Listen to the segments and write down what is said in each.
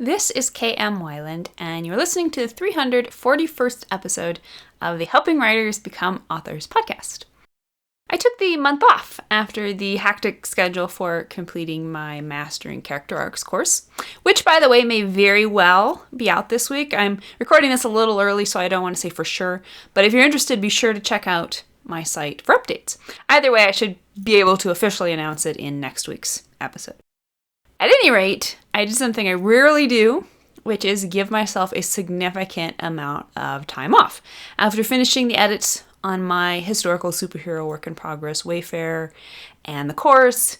This is KM Wyland, and you're listening to the 341st episode of the Helping Writers Become Authors podcast. I took the month off after the hectic schedule for completing my Mastering Character Arcs course, which, by the way, may very well be out this week. I'm recording this a little early, so I don't want to say for sure, but if you're interested, be sure to check out my site for updates. Either way, I should be able to officially announce it in next week's episode. At any rate, I did something I rarely do, which is give myself a significant amount of time off. After finishing the edits on my historical superhero work in progress, Wayfarer, and the course,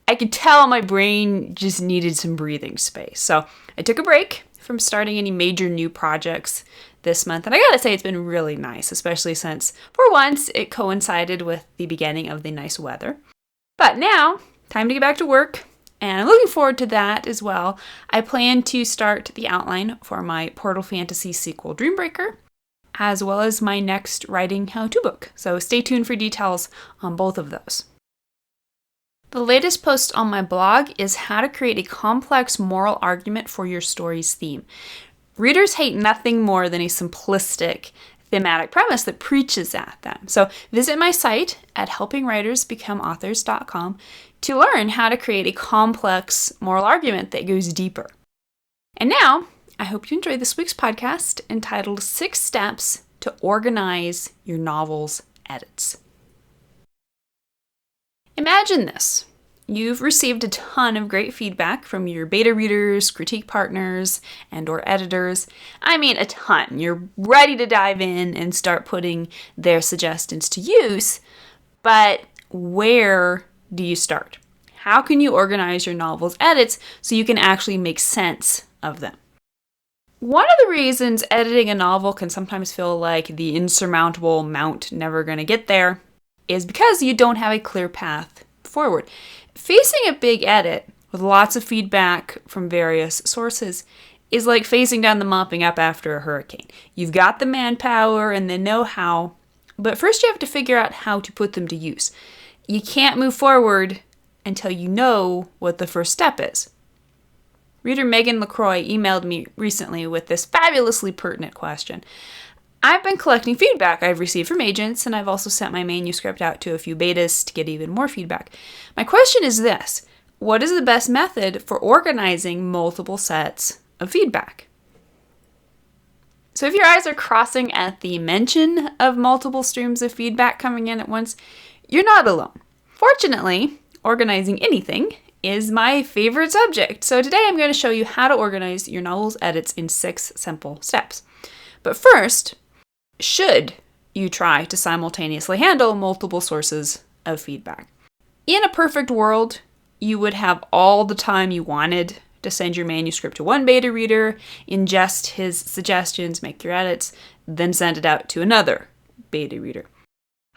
I could tell my brain just needed some breathing space. So I took a break from starting any major new projects this month, and I gotta say it's been really nice, especially since, for once, it coincided with the beginning of the nice weather. But now, time to get back to work. And I'm looking forward to that as well. I plan to start the outline for my Portal Fantasy sequel, Dreambreaker, as well as my next writing how-to book. So stay tuned for details on both of those. The latest post on my blog is how to create a complex moral argument for your story's theme. Readers hate nothing more than a simplistic thematic premise that preaches at them. So visit my site at helpingwritersbecomeauthors.com to learn how to create a complex moral argument that goes deeper. And now, I hope you enjoyed this week's podcast entitled 6 Steps to Organize Your Novel's Edits. Imagine this. You've received a ton of great feedback from your beta readers, critique partners, and/or editors. I mean, a ton. You're ready to dive in and start putting their suggestions to use, but where do you start? How can you organize your novel's edits so you can actually make sense of them? One of the reasons editing a novel can sometimes feel like the insurmountable mount never gonna get there is because you don't have a clear path forward. Facing a big edit with lots of feedback from various sources is like facing down the mopping up after a hurricane. You've got the manpower and the know-how, but first you have to figure out how to put them to use. You can't move forward until you know what the first step is. Reader Megan LaCroix emailed me recently with this fabulously pertinent question. I've been collecting feedback I've received from agents, and I've also sent my manuscript out to a few betas to get even more feedback. My question is this: what is the best method for organizing multiple sets of feedback? So if your eyes are crossing at the mention of multiple streams of feedback coming in at once, you're not alone. Fortunately, organizing anything is my favorite subject, so today I'm going to show you how to organize your novel's edits in 6 simple steps. But first, should you try to simultaneously handle multiple sources of feedback? In a perfect world, you would have all the time you wanted to send your manuscript to one beta reader, ingest his suggestions, make your edits, then send it out to another beta reader.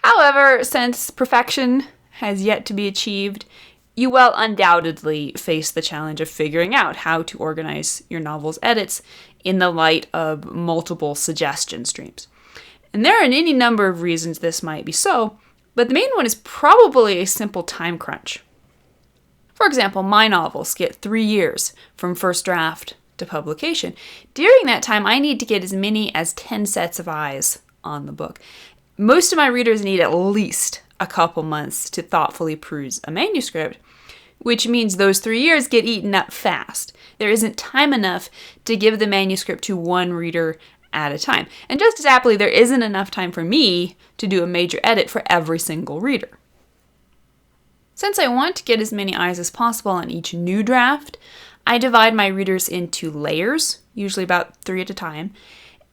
However, since perfection has yet to be achieved, you will undoubtedly face the challenge of figuring out how to organize your novel's edits in the light of multiple suggestion streams. And there are any number of reasons this might be so, but the main one is probably a simple time crunch. For example, my novels get 3 years from first draft to publication. During that time, I need to get as many as 10 sets of eyes on the book. Most of my readers need at least a couple months to thoughtfully peruse a manuscript, which means those 3 years get eaten up fast. There isn't time enough to give the manuscript to one reader at a time. And just as aptly, there isn't enough time for me to do a major edit for every single reader. Since I want to get as many eyes as possible on each new draft, I divide my readers into layers, usually about 3 at a time.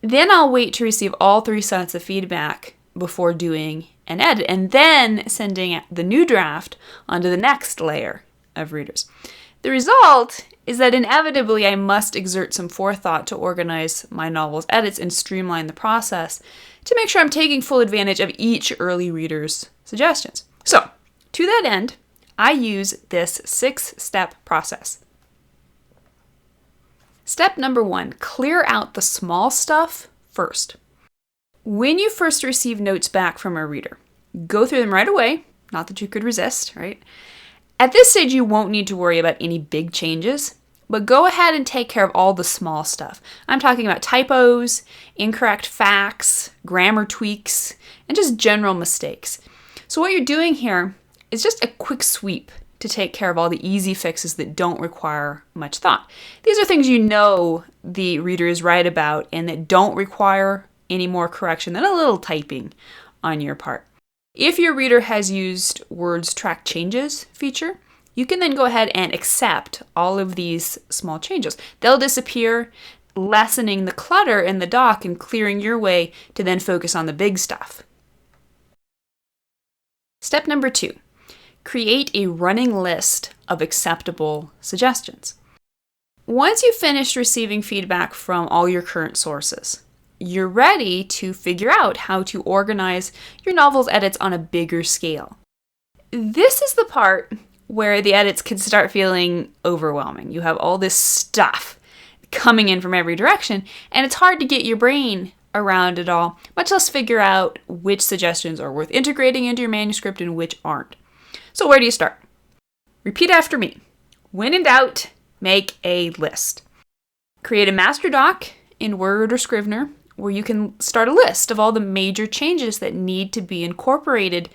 Then I'll wait to receive all 3 sets of feedback before doing an edit, and then sending the new draft onto the next layer of readers. The result is that inevitably I must exert some forethought to organize my novel's edits and streamline the process to make sure I'm taking full advantage of each early reader's suggestions. So, to that end, I use this 6-step process. Step number 1, clear out the small stuff first. When you first receive notes back from a reader, go through them right away, not that you could resist, right? At this stage, you won't need to worry about any big changes. But go ahead and take care of all the small stuff. I'm talking about typos, incorrect facts, grammar tweaks, and just general mistakes. So what you're doing here is just a quick sweep to take care of all the easy fixes that don't require much thought. These are things you know the reader is right about and that don't require any more correction than a little typing on your part. If your reader has used Word's track changes feature, you can then go ahead and accept all of these small changes. They'll disappear, lessening the clutter in the doc and clearing your way to then focus on the big stuff. Step number 2, create a running list of acceptable suggestions. Once you've finished receiving feedback from all your current sources, you're ready to figure out how to organize your novel's edits on a bigger scale. This is the part where the edits can start feeling overwhelming. You have all this stuff coming in from every direction, and it's hard to get your brain around it all, much less figure out which suggestions are worth integrating into your manuscript and which aren't. So where do you start? Repeat after me. When in doubt, make a list. Create a master doc in Word or Scrivener where you can start a list of all the major changes that need to be incorporated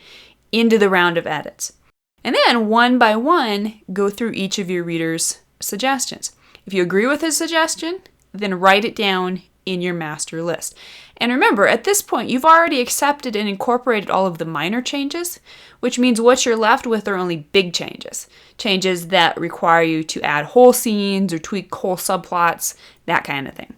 into the round of edits. And then, one by one, go through each of your readers' suggestions. If you agree with a suggestion, then write it down in your master list. And remember, at this point, you've already accepted and incorporated all of the minor changes, which means what you're left with are only big changes. Changes that require you to add whole scenes or tweak whole subplots, that kind of thing.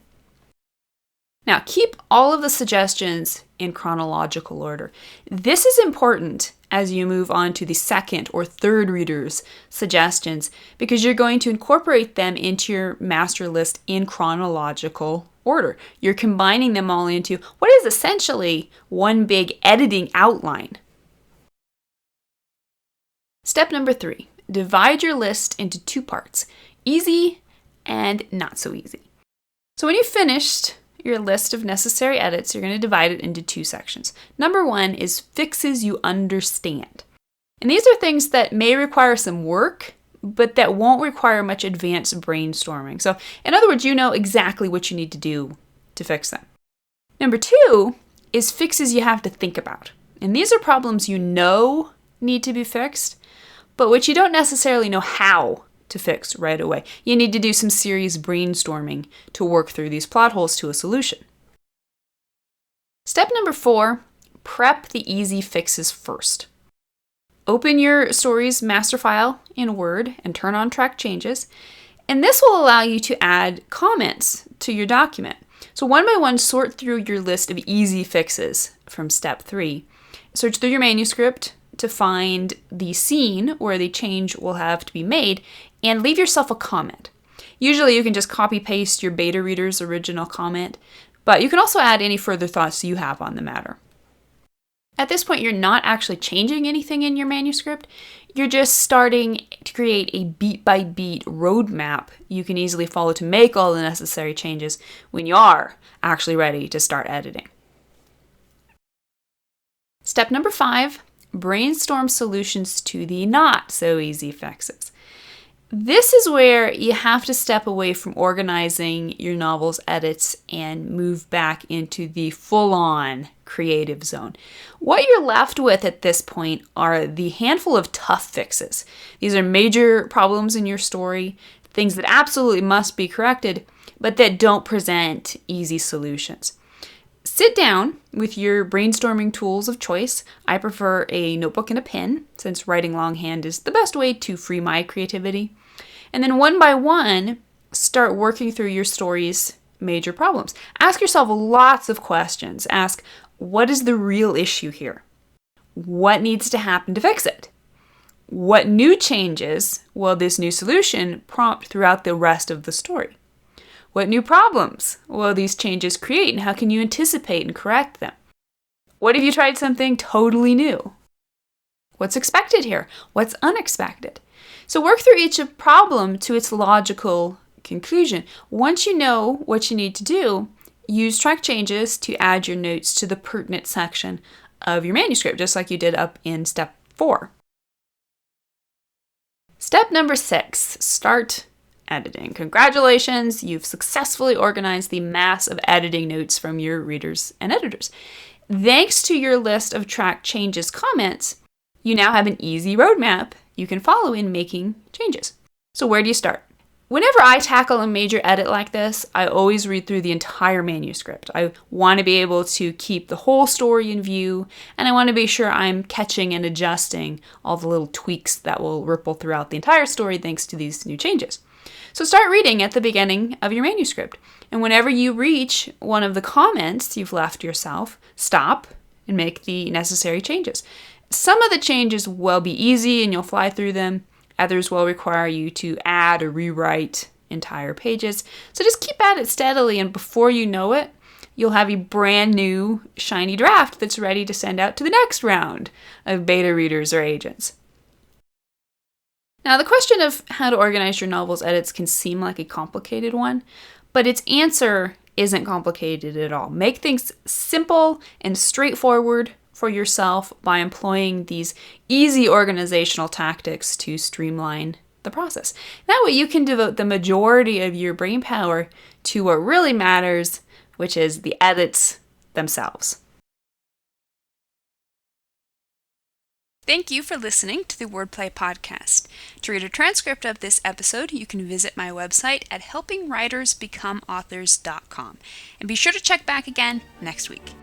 Now, keep all of the suggestions in chronological order. This is important as you move on to the second or third reader's suggestions because you're going to incorporate them into your master list in chronological order. You're combining them all into what is essentially one big editing outline. Step number 3, divide your list into 2 parts, easy and not so easy. So when you've finished your list of necessary edits, you're going to divide it into 2 sections. Number 1 is fixes you understand. And these are things that may require some work, but that won't require much advanced brainstorming. So, in other words, you know exactly what you need to do to fix them. Number 2 is fixes you have to think about. And these are problems you know need to be fixed, but which you don't necessarily know how to fix right away. You need to do some serious brainstorming to work through these plot holes to a solution. Step number 4, prep the easy fixes first. Open your story's master file in Word and turn on track changes, and this will allow you to add comments to your document. So one by one, sort through your list of easy fixes from step 3. Search through your manuscript to find the scene where the change will have to be made and leave yourself a comment. Usually you can just copy paste your beta reader's original comment, but you can also add any further thoughts you have on the matter. At this point, you're not actually changing anything in your manuscript. You're just starting to create a beat-by-beat roadmap you can easily follow to make all the necessary changes when you are actually ready to start editing. Step number 5, brainstorm solutions to the not-so-easy fixes. This is where you have to step away from organizing your novel's edits and move back into the full-on creative zone. What you're left with at this point are the handful of tough fixes. These are major problems in your story, things that absolutely must be corrected, but that don't present easy solutions. Sit down with your brainstorming tools of choice. I prefer a notebook and a pen, since writing longhand is the best way to free my creativity. And then one by one, start working through your story's major problems. Ask yourself lots of questions. Ask, what is the real issue here? What needs to happen to fix it? What new changes will this new solution prompt throughout the rest of the story? What new problems will these changes create, and how can you anticipate and correct them? What if you tried something totally new? What's expected here? What's unexpected? So work through each problem to its logical conclusion. Once you know what you need to do, use track changes to add your notes to the pertinent section of your manuscript, just like you did up in step 4. Step number 6, start editing. Congratulations, you've successfully organized the mass of editing notes from your readers and editors. Thanks to your list of track changes comments, you now have an easy roadmap you can follow in making changes. So where do you start? Whenever I tackle a major edit like this, I always read through the entire manuscript. I want to be able to keep the whole story in view, and I want to be sure I'm catching and adjusting all the little tweaks that will ripple throughout the entire story thanks to these new changes. So start reading at the beginning of your manuscript, and whenever you reach one of the comments you've left yourself, stop and make the necessary changes. Some of the changes will be easy and you'll fly through them. Others will require you to add or rewrite entire pages. So just keep at it steadily, and before you know it, you'll have a brand new, shiny draft that's ready to send out to the next round of beta readers or agents. Now, the question of how to organize your novel's edits can seem like a complicated one, but its answer isn't complicated at all. Make things simple and straightforward for yourself by employing these easy organizational tactics to streamline the process. That way you can devote the majority of your brain power to what really matters, which is the edits themselves. Thank you for listening to the Wordplay Podcast. To read a transcript of this episode, you can visit my website at helpingwritersbecomeauthors.com. And be sure to check back again next week.